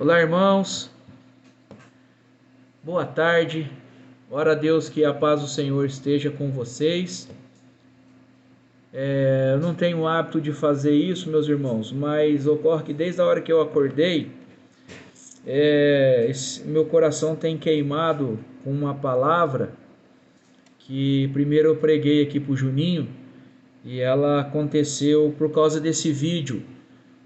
Olá, irmãos, boa tarde. Ora a Deus que a paz do Senhor esteja com vocês. Eu não tenho o hábito de fazer isso, meus irmãos, mas ocorre que desde a hora que eu acordei, meu coração tem queimado com uma palavra que primeiro eu preguei aqui para o Juninho, e ela aconteceu por causa desse vídeo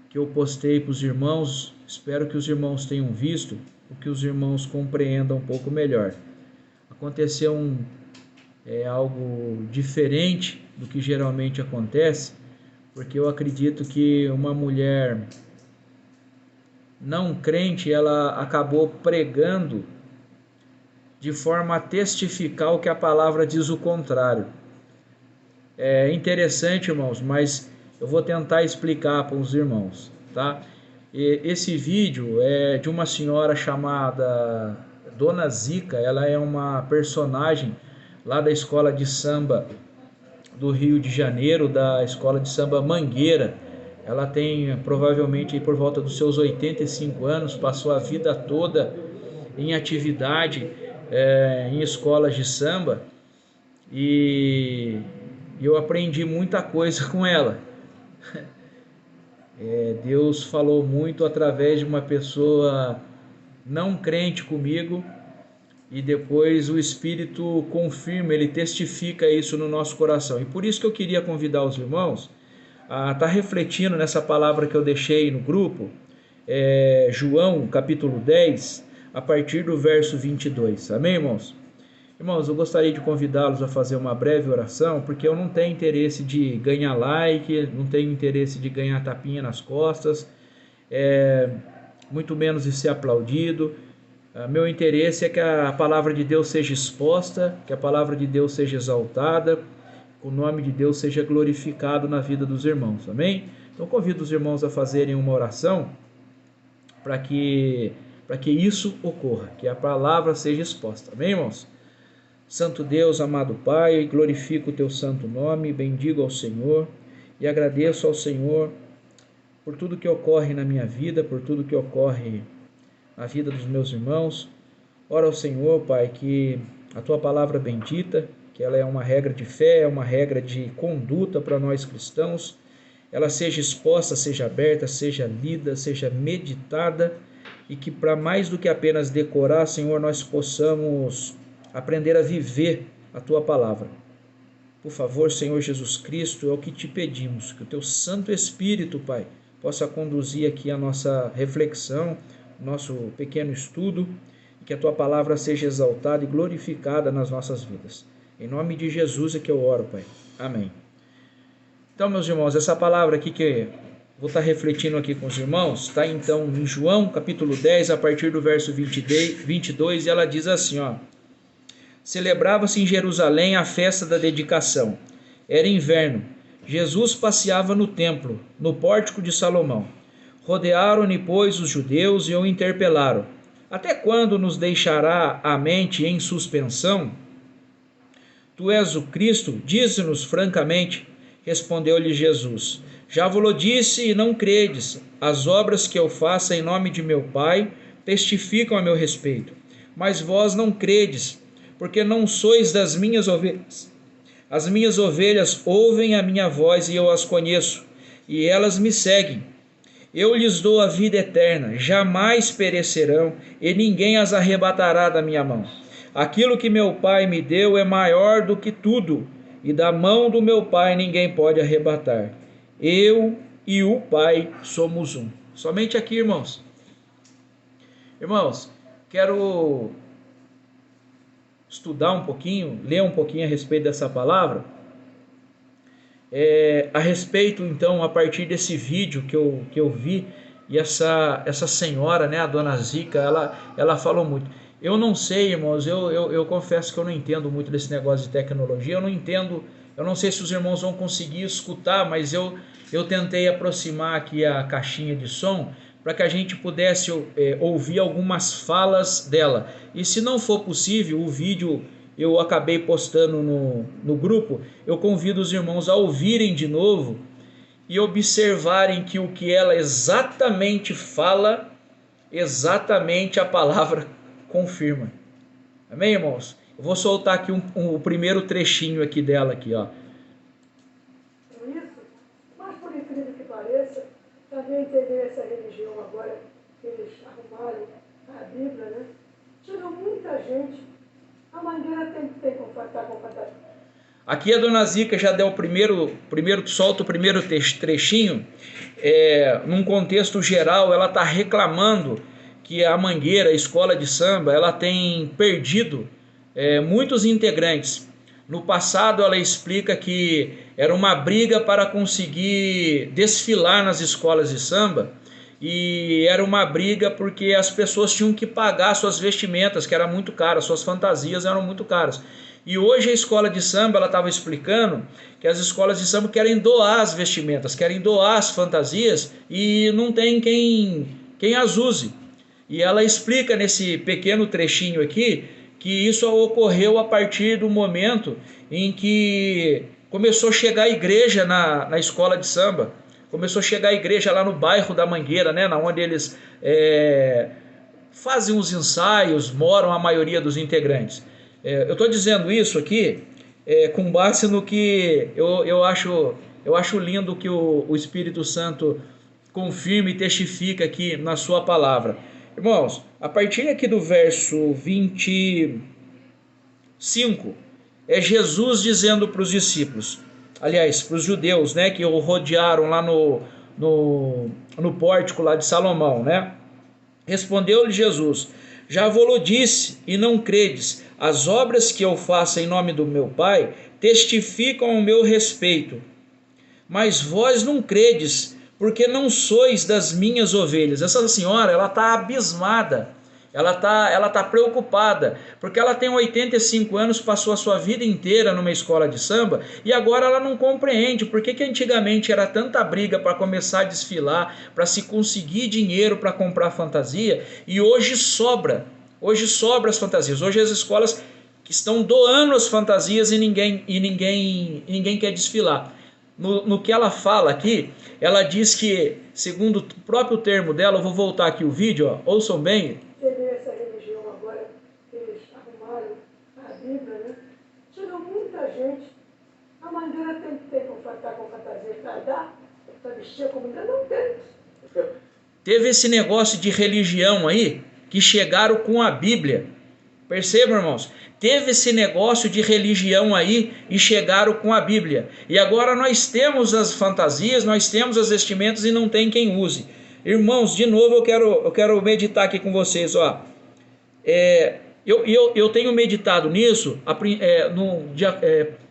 que eu postei para os irmãos. Espero que os irmãos tenham visto, ou que os irmãos compreendam um pouco melhor. Aconteceu algo diferente do que geralmente acontece, porque eu acredito que uma mulher não crente, ela acabou pregando de forma a testificar o que a palavra diz o contrário. É interessante, irmãos, mas eu vou tentar explicar para os irmãos, tá? Esse vídeo é de uma senhora chamada Dona Zica. Ela é uma personagem lá da escola de samba do Rio de Janeiro, da escola de samba Mangueira. Ela tem provavelmente por volta dos seus 85 anos, passou a vida toda em atividade em escolas de samba, e eu aprendi muita coisa com ela. Deus falou muito através de uma pessoa não crente comigo, e depois o Espírito confirma, ele testifica isso no nosso coração. E por isso que eu queria convidar os irmãos a estar refletindo nessa palavra que eu deixei no grupo, João capítulo 10, a partir do verso 22. Amém, irmãos? Irmãos, eu gostaria de convidá-los a fazer uma breve oração, porque eu não tenho interesse de ganhar like, não tenho interesse de ganhar tapinha nas costas, muito menos de ser aplaudido. Meu interesse é que a palavra de Deus seja exposta, que a palavra de Deus seja exaltada, que o nome de Deus seja glorificado na vida dos irmãos, amém? Então convido os irmãos a fazerem uma oração para que isso ocorra, que a palavra seja exposta, amém, irmãos? Santo Deus, amado Pai, glorifico o teu santo nome, bendigo ao Senhor e agradeço ao Senhor por tudo que ocorre na minha vida, por tudo que ocorre na vida dos meus irmãos. Ora ao Senhor, Pai, que a tua palavra bendita, que ela é uma regra de fé, é uma regra de conduta para nós cristãos, ela seja exposta, seja aberta, seja lida, seja meditada, e que para mais do que apenas decorar, Senhor, nós possamos aprender a viver a tua palavra. Por favor, Senhor Jesus Cristo, é o que te pedimos, que o teu Santo Espírito, Pai, possa conduzir aqui a nossa reflexão, nosso pequeno estudo, e que a tua palavra seja exaltada e glorificada nas nossas vidas. Em nome de Jesus é que eu oro, Pai. Amém. Então, meus irmãos, essa palavra aqui que vou estar refletindo aqui com os irmãos, está então em João capítulo 10, a partir do verso 22, e ela diz assim, ó: Celebrava-se em Jerusalém a festa da dedicação. Era inverno. Jesus passeava no templo, no pórtico de Salomão. Rodearam-lhe, pois, os judeus e o interpelaram: Até quando nos deixará a mente em suspensão? Tu és o Cristo? Dize-nos francamente. Respondeu-lhe Jesus: Já vos-lo disse e não credes. As obras que eu faço em nome de meu Pai testificam a meu respeito. Mas vós não credes, porque não sois das minhas ovelhas. As minhas ovelhas ouvem a minha voz e eu as conheço, e elas me seguem. Eu lhes dou a vida eterna, jamais perecerão, e ninguém as arrebatará da minha mão. Aquilo que meu Pai me deu é maior do que tudo, e da mão do meu Pai ninguém pode arrebatar. Eu e o Pai somos um. Somente aqui, irmãos. Irmãos, quero estudar um pouquinho, ler um pouquinho a respeito dessa palavra. A respeito, então, a partir desse vídeo que eu vi, e essa senhora, né, a Dona Zica, ela falou muito. Eu não sei, irmãos, eu confesso que eu não entendo muito desse negócio de tecnologia, eu não entendo, eu não sei se os irmãos vão conseguir escutar, mas eu tentei aproximar aqui a caixinha de som, para que a gente pudesse ouvir algumas falas dela. E se não for possível, o vídeo eu acabei postando no grupo, eu convido os irmãos a ouvirem de novo e observarem que o que ela exatamente fala exatamente a palavra confirma. Amém, irmãos? Eu vou soltar aqui o primeiro trechinho aqui dela aqui, ó. Isso, mas por incrível que pareça, também teve essa religião agora que eles arrumaram a Bíblia, né? Chega muita gente, a mangueira tem que ter com fantasma. Aqui a dona Zica já deu solta o primeiro trechinho. Num contexto geral, ela está reclamando que a Mangueira, a escola de samba, ela tem perdido muitos integrantes. No passado, ela explica que era uma briga para conseguir desfilar nas escolas de samba, e era uma briga porque as pessoas tinham que pagar suas vestimentas, que eram muito caras, suas fantasias eram muito caras. E hoje a escola de samba, ela estava explicando que as escolas de samba querem doar as vestimentas, querem doar as fantasias e não tem quem as use. E ela explica nesse pequeno trechinho aqui que isso ocorreu a partir do momento em que começou a chegar a igreja na escola de samba. Começou a chegar a igreja lá no bairro da Mangueira, né, onde eles fazem os ensaios, moram a maioria dos integrantes. Eu estou dizendo isso aqui com base no que eu acho lindo que o Espírito Santo confirma e testifica aqui na sua palavra. Irmãos, a partir aqui do verso 25, é Jesus dizendo para os discípulos, aliás, para os judeus, né, que o rodearam lá no pórtico lá de Salomão, né? Respondeu-lhe Jesus: já vos disse e não credes, as obras que eu faço em nome do meu Pai testificam ao meu respeito, mas vós não credes, porque não sois das minhas ovelhas. Essa senhora, ela está abismada, ela tá preocupada, porque ela tem 85 anos, passou a sua vida inteira numa escola de samba, e agora ela não compreende por que antigamente era tanta briga para começar a desfilar, para se conseguir dinheiro para comprar fantasia, e hoje sobra as fantasias. Hoje as escolas que estão doando as fantasias e ninguém quer desfilar. No que ela fala aqui, ela diz que, segundo o próprio termo dela, eu vou voltar aqui o vídeo, ó, ouçam bem. Teve essa religião agora que eles arrumaram a Bíblia, né? Chega muita gente, a Mangueira tem que ter com fantasia para dar, para vestir a comunidade, não tem. Teve esse negócio de religião aí, que chegaram com a Bíblia. Percebam, irmãos? Teve esse negócio de religião aí e chegaram com a Bíblia. E agora nós temos as fantasias, nós temos as vestimentas e não tem quem use. Irmãos, de novo eu quero meditar aqui com vocês. Ó. Eu tenho meditado nisso,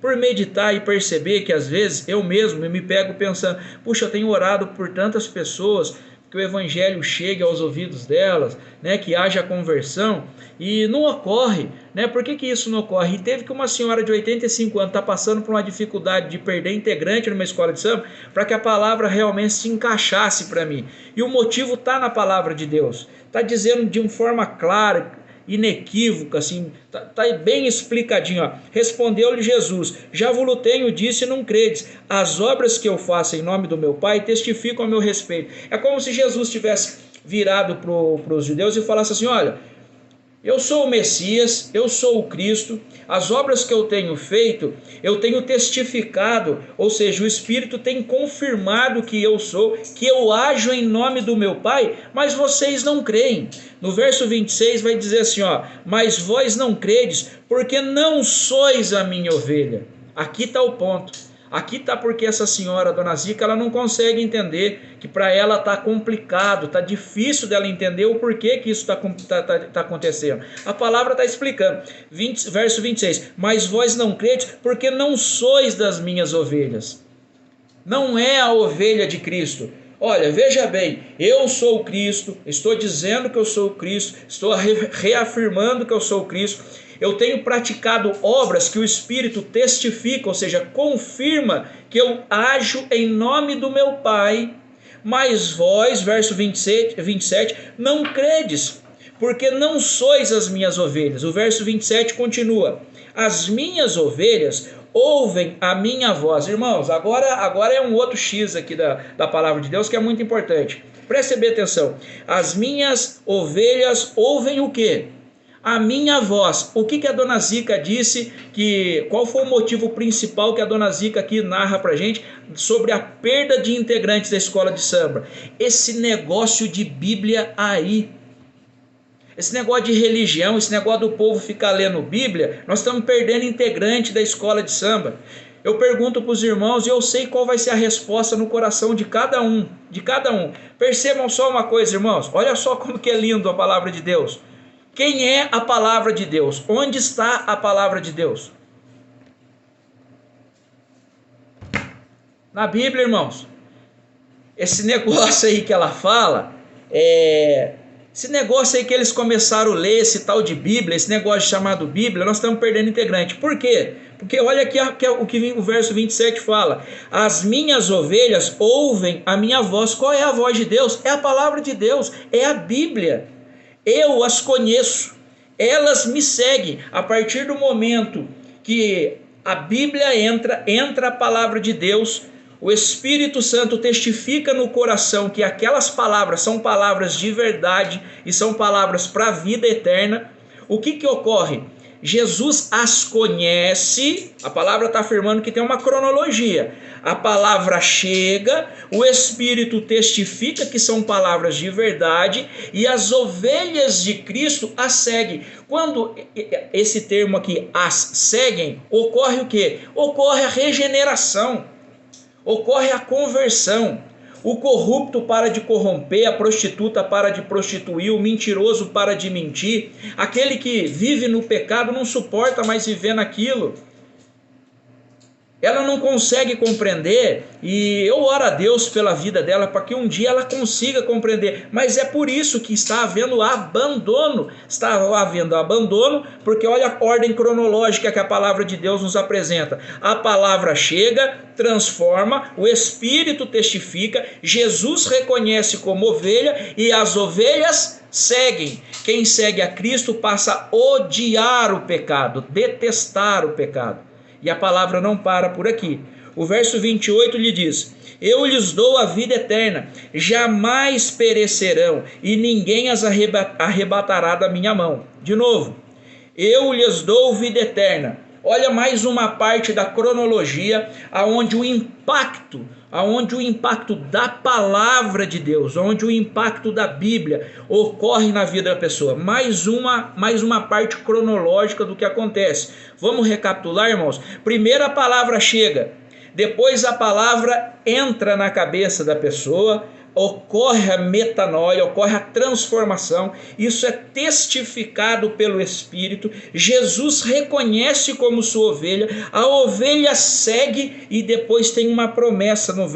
por meditar e perceber que às vezes eu mesmo me pego pensando, puxa, eu tenho orado por tantas pessoas, que o evangelho chegue aos ouvidos delas, né, que haja conversão, e não ocorre, né? Por que isso não ocorre? E teve que uma senhora de 85 anos está passando por uma dificuldade de perder integrante numa escola de samba, para que a palavra realmente se encaixasse para mim. E o motivo está na palavra de Deus, está dizendo de uma forma clara, inequívoca, assim, tá bem explicadinho, ó. Respondeu-lhe Jesus: já vos tenho disse e não credes, as obras que eu faço em nome do meu Pai testificam a meu respeito. É como se Jesus tivesse virado para os judeus e falasse assim: olha, eu sou o Messias, eu sou o Cristo, as obras que eu tenho feito, eu tenho testificado, ou seja, o Espírito tem confirmado que eu sou, que eu ajo em nome do meu Pai, mas vocês não creem. No verso 26 vai dizer assim, ó, mas vós não credes, porque não sois a minha ovelha. Aqui está o ponto. Aqui está porque essa senhora, dona Zica, ela não consegue entender, que para ela está complicado, está difícil dela entender o porquê que isso tá acontecendo. A palavra está explicando, verso 26, mas vós não credes porque não sois das minhas ovelhas. Não é a ovelha de Cristo. Olha, veja bem, eu sou o Cristo, estou dizendo que eu sou o Cristo, estou reafirmando que eu sou o Cristo. Eu tenho praticado obras que o Espírito testifica, ou seja, confirma que eu ajo em nome do meu Pai, mas vós, verso 27, não credes, porque não sois as minhas ovelhas. O verso 27 continua, as minhas ovelhas ouvem a minha voz. Irmãos, agora é um outro X aqui da palavra de Deus que é muito importante. Preste bem atenção. As minhas ovelhas ouvem o quê? A minha voz. O que a dona Zica disse, qual foi o motivo principal que a dona Zica aqui narra pra gente sobre a perda de integrantes da escola de samba? Esse negócio de Bíblia aí. Esse negócio de religião, esse negócio do povo ficar lendo Bíblia, nós estamos perdendo integrante da escola de samba. Eu pergunto para os irmãos e eu sei qual vai ser a resposta no coração de cada um. Percebam só uma coisa, irmãos. Olha só como que é lindo a palavra de Deus. Quem é a palavra de Deus? Onde está a palavra de Deus? Na Bíblia, irmãos. Esse negócio aí que ela fala, esse negócio aí que eles começaram a ler, esse tal de Bíblia, esse negócio chamado Bíblia, nós estamos perdendo integrante. Por quê? Porque olha aqui o que o verso 27 fala. As minhas ovelhas ouvem a minha voz. Qual é a voz de Deus? É a palavra de Deus, é a Bíblia. Eu as conheço, elas me seguem. A partir do momento que a Bíblia entra a palavra de Deus, o Espírito Santo testifica no coração que aquelas palavras são palavras de verdade e são palavras para a vida eterna. O que ocorre? Jesus as conhece, a palavra está afirmando que tem uma cronologia. A palavra chega, o Espírito testifica que são palavras de verdade e as ovelhas de Cristo as seguem. Quando esse termo aqui, as seguem, ocorre o quê? Ocorre a regeneração, ocorre a conversão. O corrupto para de corromper, a prostituta para de prostituir, o mentiroso para de mentir. Aquele que vive no pecado não suporta mais viver naquilo. Ela não consegue compreender e eu oro a Deus pela vida dela para que um dia ela consiga compreender. Mas é por isso que está havendo abandono. Está havendo abandono porque olha a ordem cronológica que a palavra de Deus nos apresenta. A palavra chega, transforma, o Espírito testifica, Jesus reconhece como ovelha e as ovelhas seguem. Quem segue a Cristo passa a odiar o pecado, detestar o pecado. E a palavra não para por aqui. O verso 28 lhe diz: eu lhes dou a vida eterna, jamais perecerão, e ninguém as arrebatará da minha mão. De novo, eu lhes dou vida eterna. Olha mais uma parte da cronologia, aonde o impacto da palavra de Deus, onde o impacto da Bíblia ocorre na vida da pessoa. Mais uma parte cronológica do que acontece. Vamos recapitular, irmãos? Primeiro a palavra chega, depois a palavra entra na cabeça da pessoa, ocorre a metanoia, ocorre a transformação, isso é testificado pelo Espírito, Jesus reconhece como sua ovelha, a ovelha segue e depois tem uma promessa no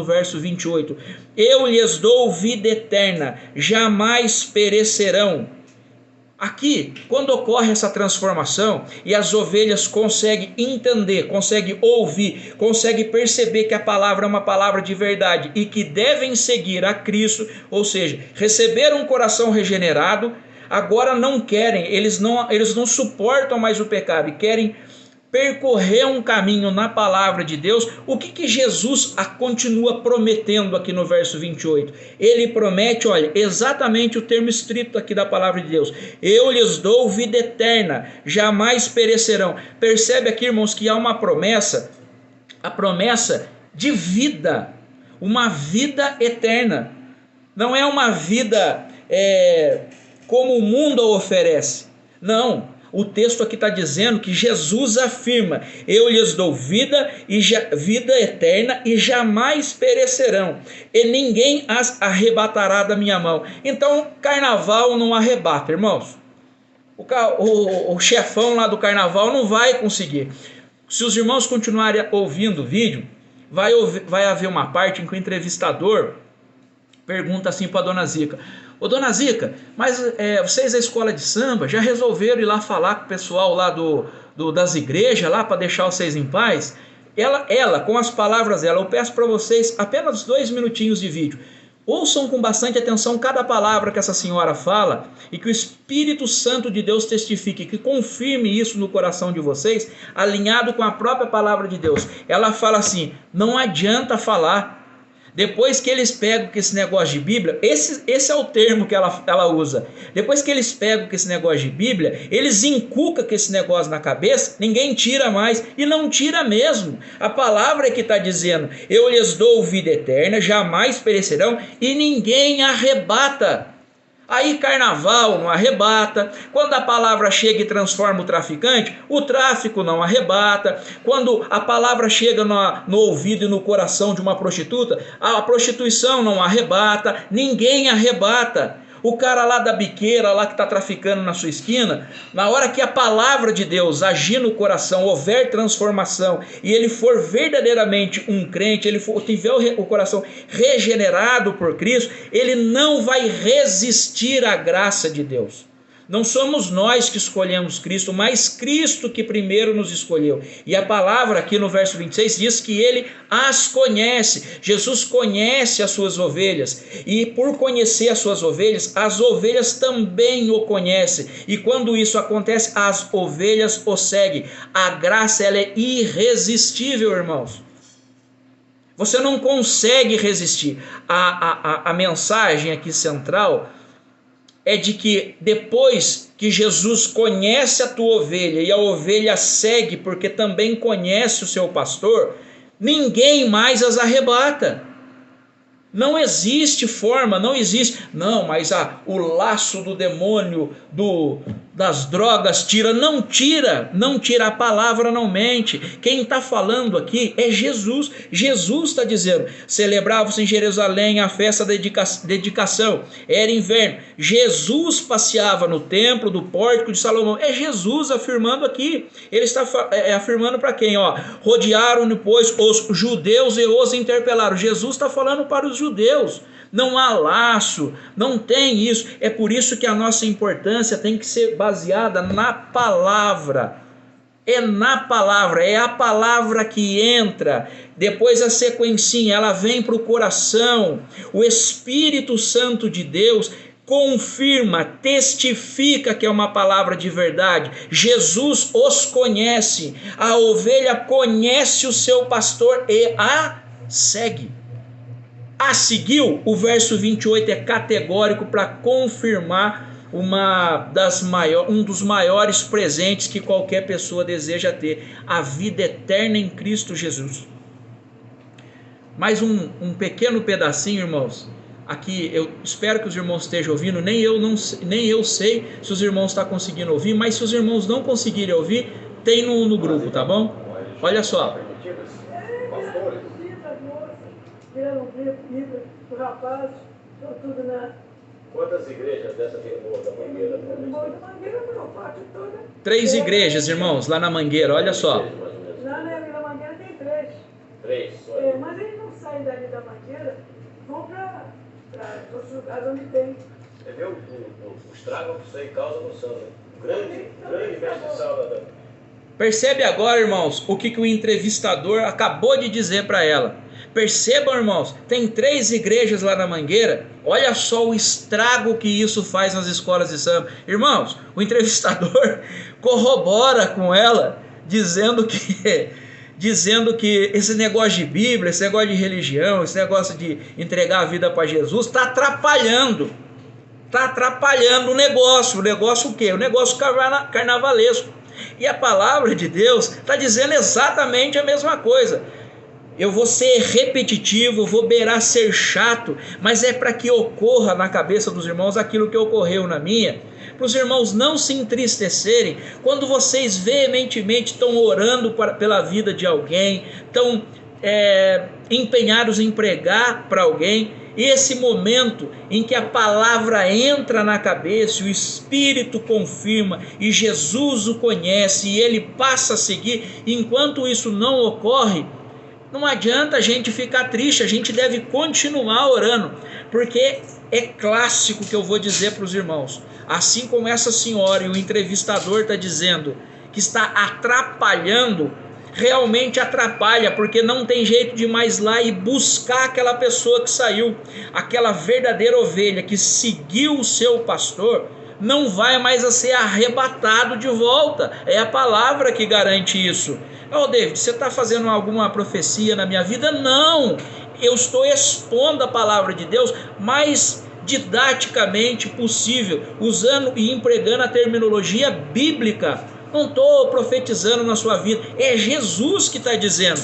verso 28, eu lhes dou vida eterna, jamais perecerão. Aqui, quando ocorre essa transformação e as ovelhas conseguem entender, conseguem ouvir, conseguem perceber que a palavra é uma palavra de verdade e que devem seguir a Cristo, ou seja, receberam um coração regenerado, agora não querem, eles não suportam mais o pecado e querem percorrer um caminho na palavra de Deus. O que Jesus continua prometendo aqui no verso 28? Ele promete, olha, exatamente o termo estrito aqui da palavra de Deus. Eu lhes dou vida eterna, jamais perecerão. Percebe aqui, irmãos, que há uma promessa, a promessa de vida, uma vida eterna. Não é uma vida como o mundo a oferece. Não. O texto aqui está dizendo que Jesus afirma: eu lhes dou vida eterna e jamais perecerão, e ninguém as arrebatará da minha mão. Então, carnaval não arrebata, irmãos. O chefão lá do carnaval não vai conseguir. Se os irmãos continuarem ouvindo o vídeo, vai haver uma parte em que o entrevistador pergunta assim para a dona Zica: ô dona Zica, mas vocês da escola de samba já resolveram ir lá falar com o pessoal lá das igrejas lá para deixar vocês em paz? Ela, com as palavras dela, eu peço para vocês apenas 2 minutinhos de vídeo. Ouçam com bastante atenção cada palavra que essa senhora fala e que o Espírito Santo de Deus testifique, que confirme isso no coração de vocês, alinhado com a própria palavra de Deus. Ela fala assim: não adianta falar. Depois que eles pegam com esse negócio de Bíblia, esse é o termo que ela usa. Depois que eles pegam com esse negócio de Bíblia, eles inculcam com esse negócio na cabeça, ninguém tira mais, e não tira mesmo. A palavra é que está dizendo: eu lhes dou vida eterna, jamais perecerão, e ninguém arrebata. Aí carnaval não arrebata, quando a palavra chega e transforma o traficante, o tráfico não arrebata, quando a palavra chega no ouvido e no coração de uma prostituta, a prostituição não arrebata, ninguém arrebata. O cara lá da biqueira, lá que está traficando na sua esquina, na hora que a palavra de Deus agir no coração, houver transformação, e ele for verdadeiramente um crente, ele tiver o coração regenerado por Cristo, ele não vai resistir à graça de Deus. Não somos nós que escolhemos Cristo, mas Cristo que primeiro nos escolheu. E a palavra aqui no verso 26 diz que ele as conhece. Jesus conhece as suas ovelhas. E por conhecer as suas ovelhas, as ovelhas também o conhecem. E quando isso acontece, as ovelhas o seguem. A graça, ela é irresistível, irmãos. Você não consegue resistir. A mensagem aqui central é de que depois que Jesus conhece a tua ovelha e a ovelha segue porque também conhece o seu pastor, ninguém mais as arrebata. Não existe forma, não existe. Não, mas o laço do demônio, das drogas tira. Não tira, a palavra não mente. Quem está falando aqui é Jesus. Jesus está dizendo: celebrava-se em Jerusalém a festa da dedicação. Era inverno. Jesus passeava no templo do pórtico de Salomão. É Jesus afirmando aqui. Ele está afirmando para quem? Rodearam, pois, os judeus e os interpelaram. Jesus está falando para os judeus. Não há laço, não tem isso. É por isso que a nossa importância tem que ser baseada na palavra. É na palavra, é a palavra que entra. Depois a sequencinha, ela vem para o coração. O Espírito Santo de Deus confirma, testifica que é uma palavra de verdade. Jesus os conhece. A ovelha conhece o seu pastor e a segue. A seguiu, o verso 28 é categórico para confirmar um dos maiores presentes que qualquer pessoa deseja ter: a vida eterna em Cristo Jesus. Mais um pequeno pedacinho, irmãos. Aqui eu espero que os irmãos estejam ouvindo. Nem eu sei se os irmãos estão conseguindo ouvir, mas se os irmãos não conseguirem ouvir, tem no grupo, tá bom? Olha só. O rapaz, tudo na... Quantas igrejas dessa tem no Morro da Mangueira? Da Mangueira, uma parte toda. 3 igrejas, irmãos, lá na Mangueira, olha só. Lá na Mangueira tem 3. 3, só. Mas eles não saem dali da Mangueira, vão para outros lugares onde tem. Você vê o estrago que isso aí causa no sangue. Grande mestiçal da... Percebe agora, irmãos, o que o entrevistador acabou de dizer para ela. Percebam, irmãos, tem 3 igrejas lá na Mangueira. Olha só o estrago que isso faz nas escolas de samba. Irmãos, o entrevistador corrobora com ela, dizendo que esse negócio de Bíblia, esse negócio de religião, esse negócio de entregar a vida para Jesus está atrapalhando. Está atrapalhando o negócio. O negócio o quê? O negócio carnavalesco. E a palavra de Deus está dizendo exatamente a mesma coisa. Eu vou ser repetitivo, vou beirar ser chato, mas é para que ocorra na cabeça dos irmãos aquilo que ocorreu na minha, para os irmãos não se entristecerem quando vocês veementemente estão orando pela vida de alguém, estão empenhados em pregar para alguém, e esse momento em que a palavra entra na cabeça, o Espírito confirma e Jesus o conhece e ele passa a seguir, enquanto isso não ocorre, não adianta a gente ficar triste, a gente deve continuar orando, porque é clássico que eu vou dizer para os irmãos, assim como essa senhora e o entrevistador está dizendo que está atrapalhando, realmente atrapalha, porque não tem jeito de mais lá e buscar aquela pessoa que saiu, aquela verdadeira ovelha que seguiu o seu pastor, não vai mais a ser arrebatado de volta, é a palavra que garante isso. David, você está fazendo alguma profecia na minha vida? Não, eu estou expondo a palavra de Deus mais didaticamente possível, usando e empregando a terminologia bíblica. Não estou profetizando na sua vida, é Jesus que está dizendo.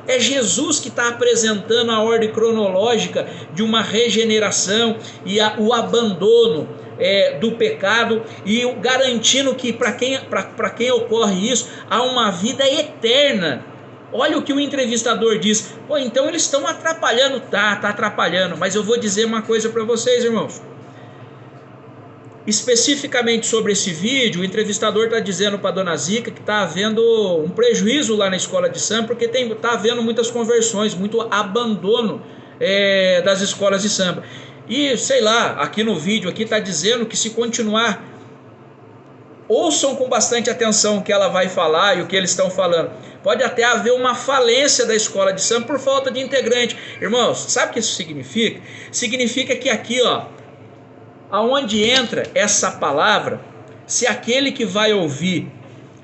É Jesus que está apresentando a ordem cronológica de uma regeneração e o abandono do pecado, e garantindo que para quem ocorre isso, há uma vida eterna. Olha o que o entrevistador diz. Pô, então eles estão atrapalhando. Tá atrapalhando, mas eu vou dizer uma coisa para vocês, irmãos. Especificamente sobre esse vídeo, o entrevistador está dizendo para a dona Zica que está havendo um prejuízo lá na escola de samba, porque está havendo muitas conversões, muito abandono das escolas de samba. E sei lá, aqui no vídeo está dizendo que se continuar, ouçam com bastante atenção o que ela vai falar e o que eles estão falando, pode até haver uma falência da escola de samba por falta de integrante. Irmãos, sabe o que isso significa? Significa que aqui, aonde entra essa palavra, se aquele que vai ouvir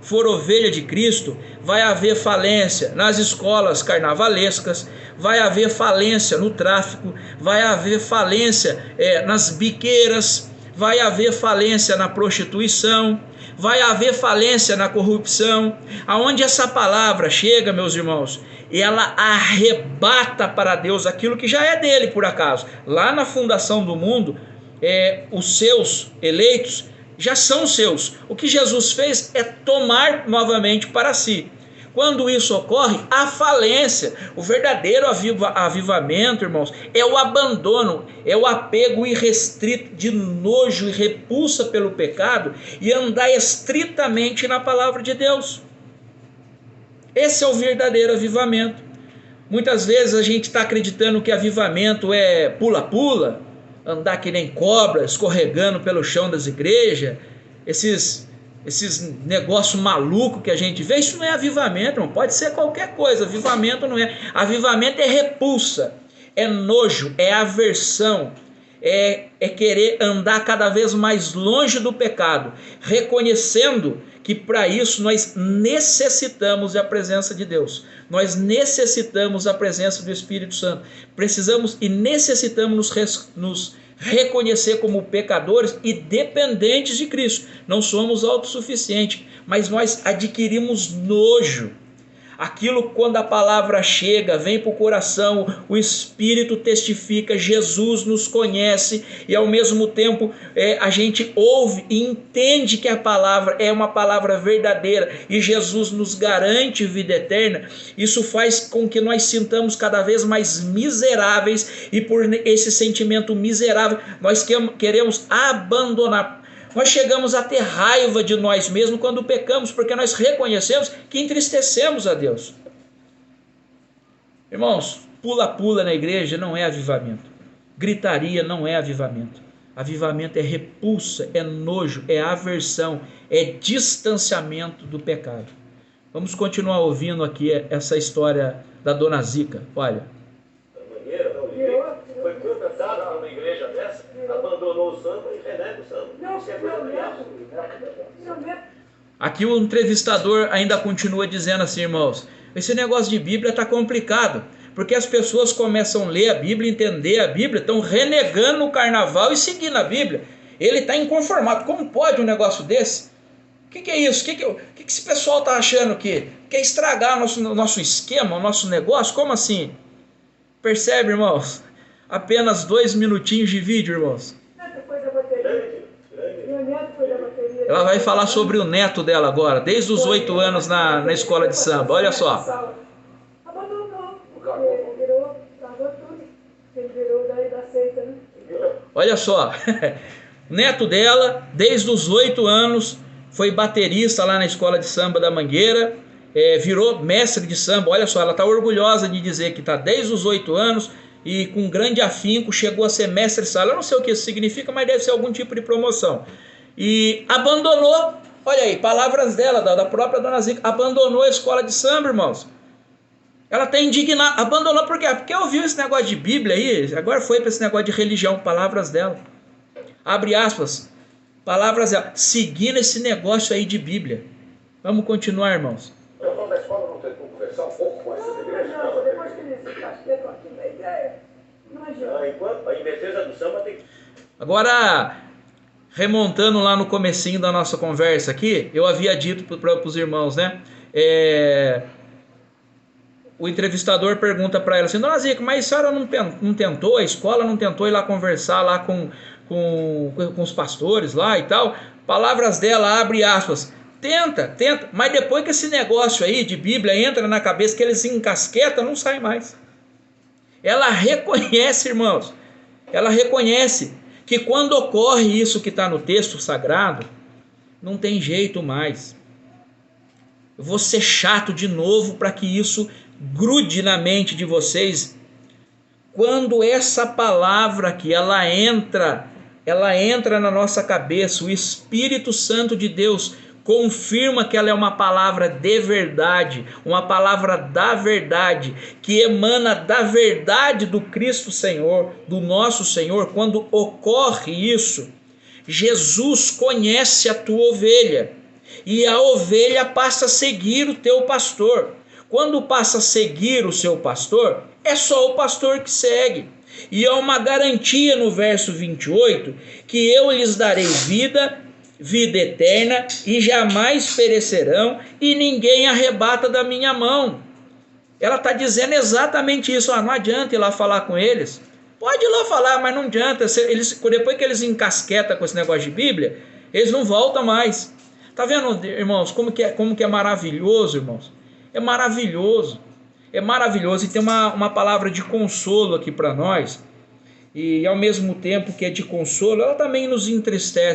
for ovelha de Cristo, vai haver falência nas escolas carnavalescas, vai haver falência no tráfico, vai haver falência nas biqueiras, vai haver falência na prostituição, vai haver falência na corrupção. Aonde essa palavra chega, meus irmãos, ela arrebata para Deus aquilo que já é dele, por acaso. Lá na fundação do mundo, os seus eleitos já são seus. O que Jesus fez é tomar novamente para si. Quando isso ocorre, a falência, o verdadeiro avivamento, irmãos, é o abandono, é o apego irrestrito de nojo e repulsa pelo pecado e andar estritamente na palavra de Deus. Esse é o verdadeiro avivamento. Muitas vezes a gente está acreditando que avivamento é pula-pula, andar que nem cobra, escorregando pelo chão das igrejas, esses negócios malucos que a gente vê. Isso não é avivamento, não pode ser qualquer coisa. Avivamento não é. Avivamento é repulsa, é nojo, é aversão, é querer andar cada vez mais longe do pecado, reconhecendo que para isso nós necessitamos da presença de Deus, nós necessitamos a presença do Espírito Santo, precisamos e necessitamos nos reconhecer como pecadores e dependentes de Cristo. Não somos autossuficientes, mas nós adquirimos nojo. Aquilo, quando a palavra chega, vem para o coração, o Espírito testifica, Jesus nos conhece e ao mesmo tempo a gente ouve e entende que a palavra é uma palavra verdadeira e Jesus nos garante vida eterna. Isso faz com que nós sintamos cada vez mais miseráveis e por esse sentimento miserável nós queremos abandonar. Nós chegamos a ter raiva de nós mesmos quando pecamos, porque nós reconhecemos que entristecemos a Deus. Irmãos, pula-pula na igreja não é avivamento. Gritaria não é avivamento. Avivamento é repulsa, é nojo, é aversão, é distanciamento do pecado. Vamos continuar ouvindo aqui essa história da dona Zica. Olha. Foi contratada para uma igreja dessa, abandonou o samba e renega o samba. Aqui o entrevistador ainda continua dizendo assim, irmãos, esse negócio de Bíblia está complicado, porque as pessoas começam a ler a Bíblia, entender a Bíblia, estão renegando o carnaval e seguindo a Bíblia. Ele está inconformado. Como pode um negócio desse? O que é isso? O que esse pessoal está achando que quer estragar nosso esquema, o nosso negócio? Como assim? Percebe, irmãos? Apenas 2 minutinhos de vídeo, irmãos. Ela vai falar sobre o neto dela agora, desde os 8 anos na escola de samba. Olha só. Abandonou, ele virou da seita, né? Olha só. O neto dela, desde os 8 anos, foi baterista lá na escola de samba da Mangueira, virou mestre de samba. Olha só, ela está orgulhosa de dizer que está desde os 8 anos e com grande afinco chegou a ser mestre de sala. Eu não sei o que isso significa, mas deve ser algum tipo de promoção. E abandonou, olha aí, palavras dela, da própria dona Zica, abandonou a escola de samba, irmãos. Ela está indignada, abandonou por quê? Porque ouviu esse negócio de Bíblia aí, agora foi para esse negócio de religião, palavras dela. Abre aspas, palavras dela, seguindo esse negócio aí de Bíblia. Vamos continuar, irmãos. O pessoal da escola não tentou conversar um pouco com essa igreja? Não, depois que eles se castigam aqui na ideia, adianta. Enquanto, em defesa do samba tem... Agora, remontando lá no comecinho da nossa conversa aqui, eu havia dito para os irmãos, né? O entrevistador pergunta para ela assim: Dona Zica, mas a senhora não tentou, a escola não tentou ir lá conversar lá com os pastores lá e tal? Palavras dela, abre aspas, tenta, mas depois que esse negócio aí de Bíblia entra na cabeça, que eles se encasquetam, não sai mais. Ela reconhece, irmãos, ela reconhece que quando ocorre isso que está no texto sagrado, não tem jeito mais. Eu vou ser chato de novo para que isso grude na mente de vocês. Quando essa palavra aqui, ela entra na nossa cabeça, o Espírito Santo de Deus confirma que ela é uma palavra de verdade, uma palavra da verdade, que emana da verdade do Cristo Senhor, do nosso Senhor. Quando ocorre isso, Jesus conhece a tua ovelha e a ovelha passa a seguir o teu pastor. Quando passa a seguir o seu pastor, é só o pastor que segue. E é uma garantia no verso 28, que eu lhes darei vida eterna, e jamais perecerão, e ninguém arrebata da minha mão. Ela está dizendo exatamente isso. Não adianta ir lá falar com eles. Pode ir lá falar, mas não adianta. Depois que eles encasquetam com esse negócio de Bíblia, eles não voltam mais. Está vendo, irmãos, como que é maravilhoso, irmãos? É maravilhoso. É maravilhoso. E tem uma palavra de consolo aqui para nós. E ao mesmo tempo que é de consolo, ela também nos entristece